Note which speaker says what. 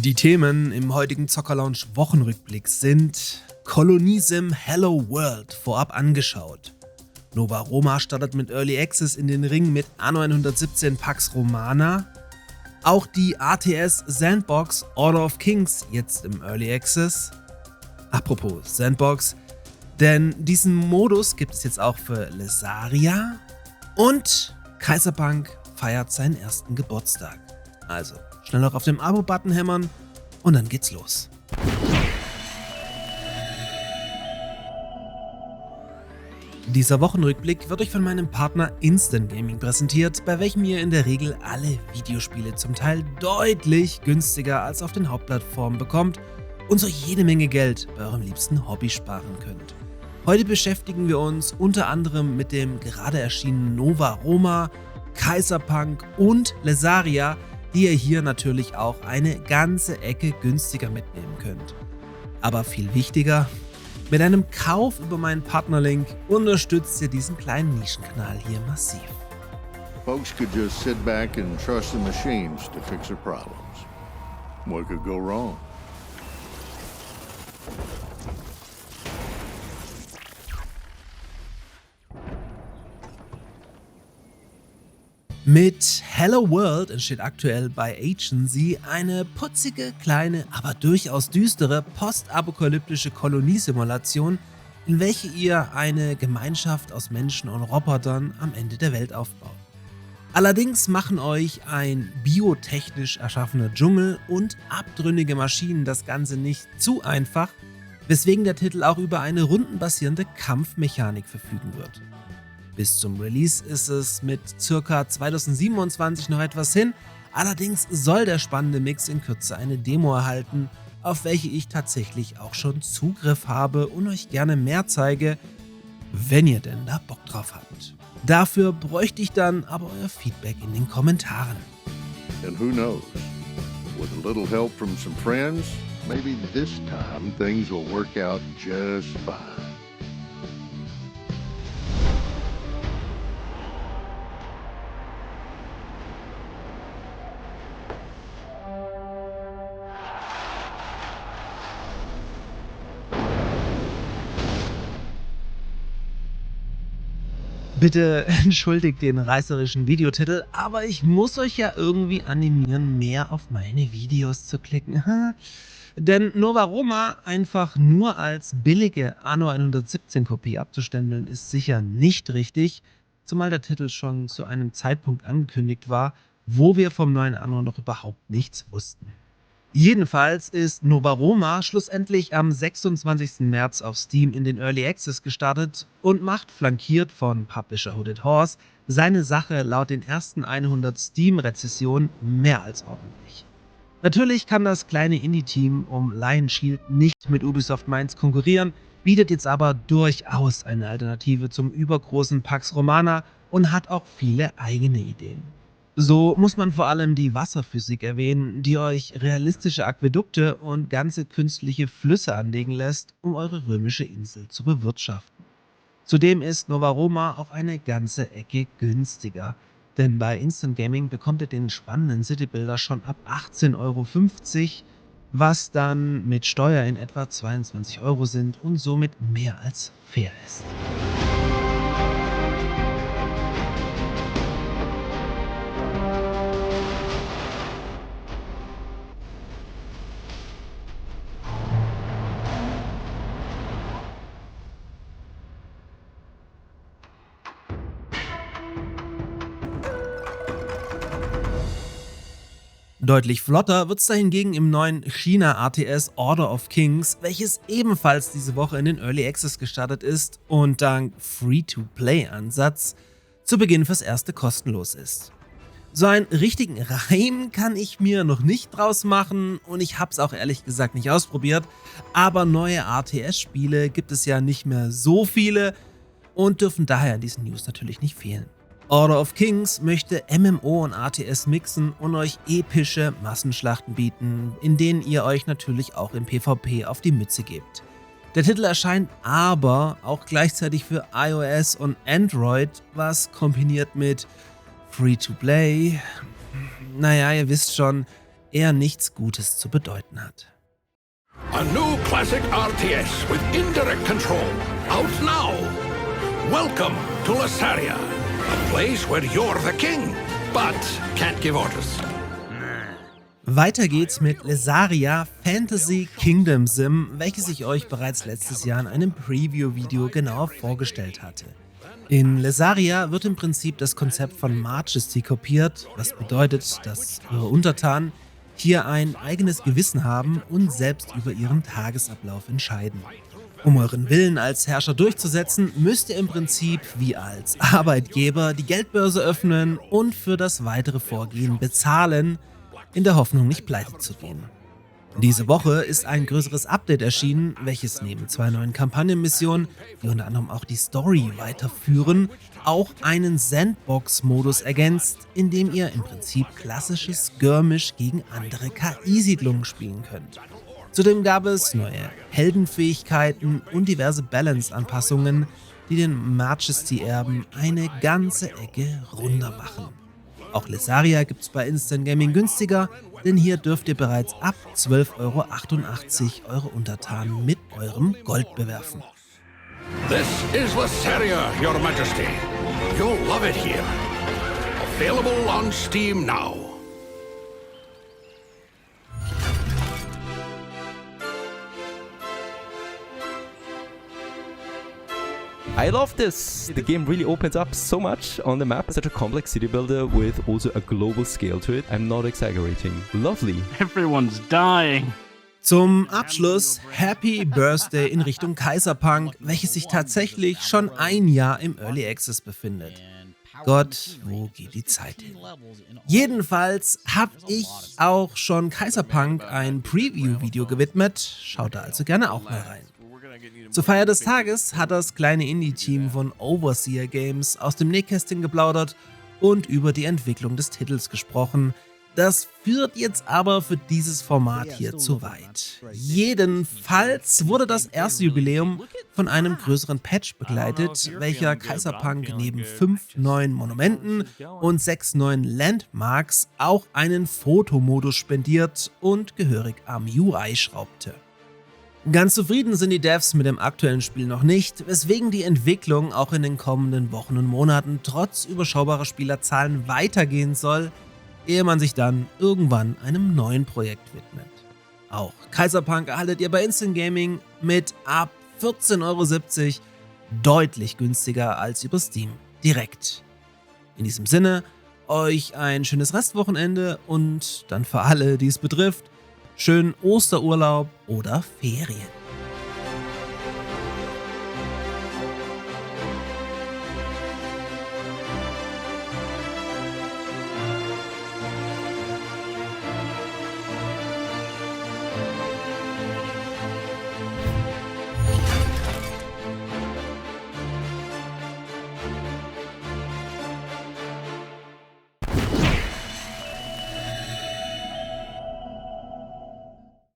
Speaker 1: Die Themen im heutigen Zocker-Lounge Wochenrückblick sind Koloniesim Hello World vorab angeschaut. Nova Roma startet mit Early Access in den Ring mit Anno 117 Pax Romana. Auch die ATS Sandbox Order of Kings jetzt im Early Access. Apropos Sandbox, denn diesen Modus gibt es jetzt auch für Lesaria. Und Kaiserpunk feiert seinen ersten Geburtstag. Also schnell noch auf dem Abo-Button hämmern und dann geht's los. Dieser Wochenrückblick wird euch von meinem Partner Instant Gaming präsentiert, bei welchem ihr in der Regel alle Videospiele zum Teil deutlich günstiger als auf den Hauptplattformen bekommt und so jede Menge Geld bei eurem liebsten Hobby sparen könnt. Heute beschäftigen wir uns unter anderem mit dem gerade erschienenen Nova Roma, Kaiserpunk und Lesaria, die ihr hier natürlich auch eine ganze Ecke günstiger mitnehmen könnt. Aber viel wichtiger, mit einem Kauf über meinen Partnerlink unterstützt ihr diesen kleinen Nischenkanal hier massiv.
Speaker 2: Folks could just sit back and trust the machines to fix their problems. What could go wrong?
Speaker 1: Mit Hello World entsteht aktuell bei Agency eine putzige, kleine, aber durchaus düstere postapokalyptische Koloniesimulation, in welche ihr eine Gemeinschaft aus Menschen und Robotern am Ende der Welt aufbaut. Allerdings machen euch ein biotechnisch erschaffener Dschungel und abtrünnige Maschinen das Ganze nicht zu einfach, weswegen der Titel auch über eine rundenbasierende Kampfmechanik verfügen wird. Bis zum Release ist es mit ca. 2027 noch etwas hin, allerdings soll der spannende Mix in Kürze eine Demo erhalten, auf welche ich tatsächlich auch schon Zugriff habe und euch gerne mehr zeige, wenn ihr denn da Bock drauf habt. Dafür bräuchte ich dann aber euer Feedback in den Kommentaren.
Speaker 2: And who knows? With a little help from some friends, maybe this time things will work out just fine.
Speaker 1: Bitte entschuldigt den reißerischen Videotitel, aber ich muss euch ja irgendwie animieren, mehr auf meine Videos zu klicken. Denn Nova Roma einfach nur als billige Anno 117 Kopie abzustempeln ist sicher nicht richtig, zumal der Titel schon zu einem Zeitpunkt angekündigt war, wo wir vom neuen Anno noch überhaupt nichts wussten. Jedenfalls ist Nova Roma schlussendlich am 26. März auf Steam in den Early Access gestartet und macht, flankiert von Publisher Hooded Horse, seine Sache laut den ersten 100 Steam-Rezessionen mehr als ordentlich. Natürlich kann das kleine Indie-Team um Lion Shield nicht mit Ubisoft Mainz konkurrieren, bietet jetzt aber durchaus eine Alternative zum übergroßen Pax Romana und hat auch viele eigene Ideen. So muss man vor allem die Wasserphysik erwähnen, die euch realistische Aquädukte und ganze künstliche Flüsse anlegen lässt, um eure römische Insel zu bewirtschaften. Zudem ist Nova Roma auch eine ganze Ecke günstiger, denn bei Instant Gaming bekommt ihr den spannenden Citybuilder schon ab 18,50 €, was dann mit Steuer in etwa 22 € sind und somit mehr als fair ist. Deutlich flotter wird's da hingegen im neuen China ATS Order of Kings, welches ebenfalls diese Woche in den Early Access gestartet ist und dank Free-to-Play-Ansatz zu Beginn fürs erste kostenlos ist. So einen richtigen Reim kann ich mir noch nicht draus machen und ich hab's auch ehrlich gesagt nicht ausprobiert, aber neue ATS-Spiele gibt es ja nicht mehr so viele und dürfen daher in diesen News natürlich nicht fehlen. Order of Kings möchte MMO und ATS mixen und euch epische Massenschlachten bieten, in denen ihr euch natürlich auch im PvP auf die Mütze gebt. Der Titel erscheint aber auch gleichzeitig für iOS und Android, was kombiniert mit Free-to-Play, naja, ihr wisst schon, eher nichts Gutes zu bedeuten hat.
Speaker 3: A new classic RTS with indirect control. Out now. Welcome to Lasaria, a place where you're the king, but can't give orders.
Speaker 1: Weiter geht's mit Lasaria Fantasy Kingdom Sim, welches ich euch bereits letztes Jahr in einem Preview-Video genauer vorgestellt hatte. In Lasaria wird im Prinzip das Konzept von Majesty kopiert, was bedeutet, dass eure Untertanen hier ein eigenes Gewissen haben und selbst über ihren Tagesablauf entscheiden. Um euren Willen als Herrscher durchzusetzen, müsst ihr im Prinzip wie als Arbeitgeber die Geldbörse öffnen und für das weitere Vorgehen bezahlen, in der Hoffnung, nicht pleite zu gehen. Diese Woche ist ein größeres Update erschienen, welches neben 2 neuen Kampagnenmissionen, die unter anderem auch die Story weiterführen, auch einen Sandbox-Modus ergänzt, in dem ihr im Prinzip klassisches Skirmish gegen andere KI-Siedlungen spielen könnt. Zudem gab es neue Heldenfähigkeiten und diverse Balance-Anpassungen, die den Majesty-Erben eine ganze Ecke runder machen. Auch Lasaria gibt's bei Instant Gaming günstiger, denn hier dürft ihr bereits ab 12,88 € eure Untertanen mit eurem Gold bewerfen.
Speaker 3: This is Lasaria, Your Majesty. You'll love it here. Available on Steam now.
Speaker 4: I love this! The game really opens up so much on the map. Such a complex city builder with also a global scale to it. I'm not exaggerating. Lovely.
Speaker 5: Everyone's dying.
Speaker 1: Zum Abschluss Happy Birthday in Richtung Kaiserpunk, welches sich tatsächlich schon ein Jahr im Early Access befindet. Gott, wo geht die Zeit hin? Jedenfalls habe ich auch schon Kaiserpunk ein Preview-Video gewidmet. Schaut da also gerne auch mal rein. Zur Feier des Tages hat das kleine Indie-Team von Overseer Games aus dem Nähkästchen geplaudert und über die Entwicklung des Titels gesprochen. Das führt jetzt aber für dieses Format hier zu weit. Jedenfalls wurde das erste Jubiläum von einem größeren Patch begleitet, welcher Kaiserpunk neben 5 neuen Monumenten und 6 neuen Landmarks auch einen Fotomodus spendiert und gehörig am UI schraubte. Ganz zufrieden sind die Devs mit dem aktuellen Spiel noch nicht, weswegen die Entwicklung auch in den kommenden Wochen und Monaten trotz überschaubarer Spielerzahlen weitergehen soll, ehe man sich dann irgendwann einem neuen Projekt widmet. Auch Kaiserpunk erhaltet ihr bei Instant Gaming mit ab 14,70 € deutlich günstiger als über Steam direkt. In diesem Sinne, euch ein schönes Restwochenende und dann für alle, die es betrifft, schönen Osterurlaub oder Ferien.